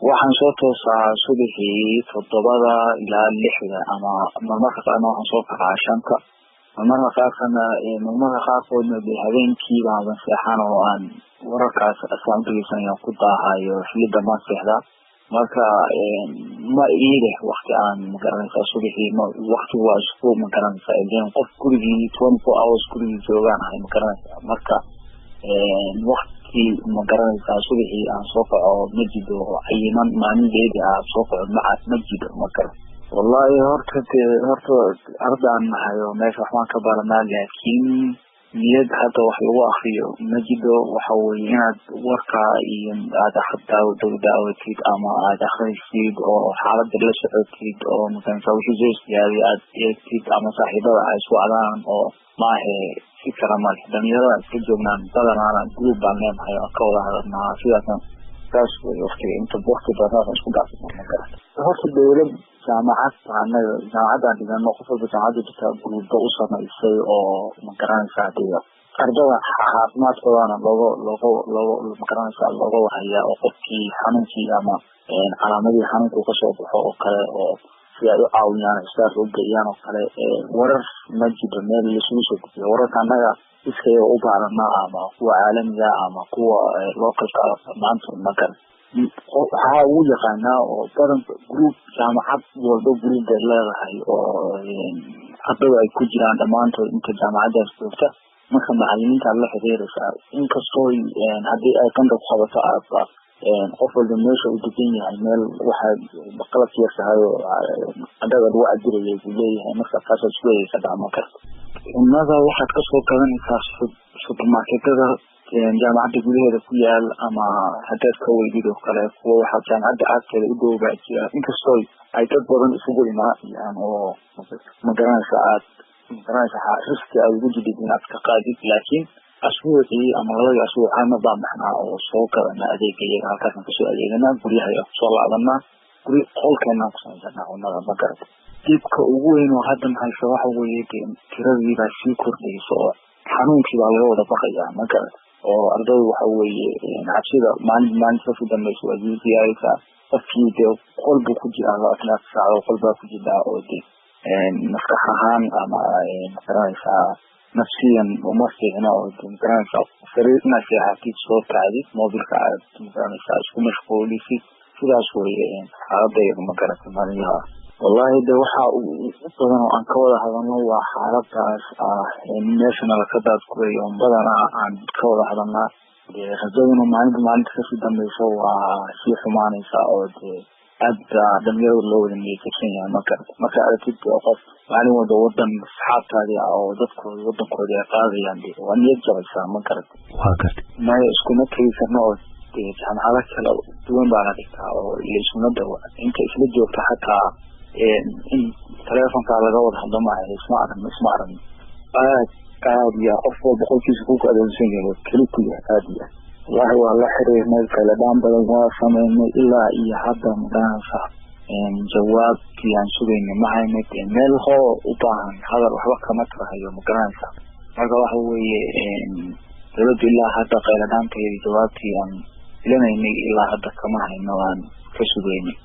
waxaan soo toosaa subaxii 7 ilaa 6 ama marmarka qaarna waxaan soo kacaa 5 marmarka qaarkoodna habeenkii baan seexan oo aan wararkaas asxaabtayda ku daahayo xilliga ma seexda marka ma iide waqti aan magaranaysa subaxii waqti waa isku magaranaysa in qof gurigii 24 hours gurigii joogaan ay magaranaysa marka waqti magaranaysa subaxii aan soo kaco masjid oo cayiman maalinteeda aan soo kaco masjid marka wallahi horta ardaan hayo meesha waxaan ka baranaa laakiin niyad hadda wax lagu akhriyo majido waxa weeye inaad warka iyo aad daawatid ama aad akhrisid oo xaaladda la socotid oo مثلا wixii soo istaagay aad eegtid ama saaxiibada ay isku adaan oo maahe si karamal dhalinyarada iska joognaan badanaa group baan leenahay oo ka wada hadalnaa sidaasan taas waqtiga inta waqti badan isku dhaafsan horta dawlad jaamacaddan dhigano qof walba jaamacadda group u samaysay oo magaranaysa ardada caafimaadkoodana looga magaranaysa looga wahaya oo qofkii xanuunkii ama calaamadii xanuunku ka soo baxo oo kale oo si ay u caawiyaan istaaf u geeyaan oo kale warar ma jiro meel isugu soo gudbiyo wararka annaga iskaya u baaranaa ama kuwa caalamiga ama kuwa localka maanta magaran waxaa ugu yaqaanaa oo badan group jaamacad walba group ay leedahay oo ardada ay ku jiraan dhammaantood inta jaamacadaas joogta marka macallimiinta la xiriiraysa inkastoo haddii ay qandab qabato qof walba meesha uu degan yahay meel waxaa qalab yartahay oo adaga lagu cadirayay buu leeyahay marka taas isku eegaysa dhacmo karta cunnada waxaad kasoo gadanaysaa supermarketada jaamacadda gudaheeda ku yaal ama haddaad ka weydid oo kale kuwa waxaa jaamacadda aadkeeda u dhowbaa jira inkastoo ay dad badan isugu imaanayaan oo magaranaysa riski aad ugu jidid inaad ka qaadid laakiin asbuucii ama labadii asbuuc hal mar baan baxnaa oo soo gadana adeega iyaga halkaasaan kasoo adeeganaa guryaha kusoo laabanaa qolkeenaan kusamaysanaa cunnada magarata dibka ugu weyn oo haddan haysa waxa weeye tiradii baa sii kordhaysa oo xanuunkii baa laga wada baqayaa magarata oo ardaydu waxa weeye cabsida maalinta ku dambaysa waa ziyaaraysaa qofkii dee qolbu ku jiraa 24 saacadood qolbaa ku jiraa oo dee maskax ahaan ama magaranaysaa nafsiyan uma fiicna oo magaranaysaa sariir inaad seexatid soo kacdid mobilka aad magaranaysaa isku mashquulisid sidaas weeye xaaladayda magarata maalinlaha wallahi de waxa ugu badan oo aan ka wada hadalno waa xaaladaas national ka daadkureeyo badanaa aan ka wada hadalnaa rajaduna maalinta kasii dambaysa waa sii xumaanaysaa oo dee aad dhalinyarada loo wada niyadsan yahay marka aragtid qof maalin walba wadan asxaabtaadii oo wadankoodii ay qaadayaan waa niyad jabaysaa magarata maya iskuma tegi karno oo jaamacado kala duwan baana dhigtaa oo ilaysuma dawa inta isla joogta xataa in telefonka laga wada hadlo maaha isma aragno aad iyo qof walba qolkiisa ku adeegsan yahay keli ku yahay aad iyo wallahi waa la xiriirnay kala dhaan badan waa sameynay ilaa iyo hadda magaranaysa jawaabtii aan sugaynay ma haynay meel hoo u baahan hadal waxba kama tarahayo magaranaysa marka waxa weeye dawladdu ilaa hadda qayla dhaanteedii jawaabtii aan ilanaynay ilaa hadda kama hayno aan ka sugaynay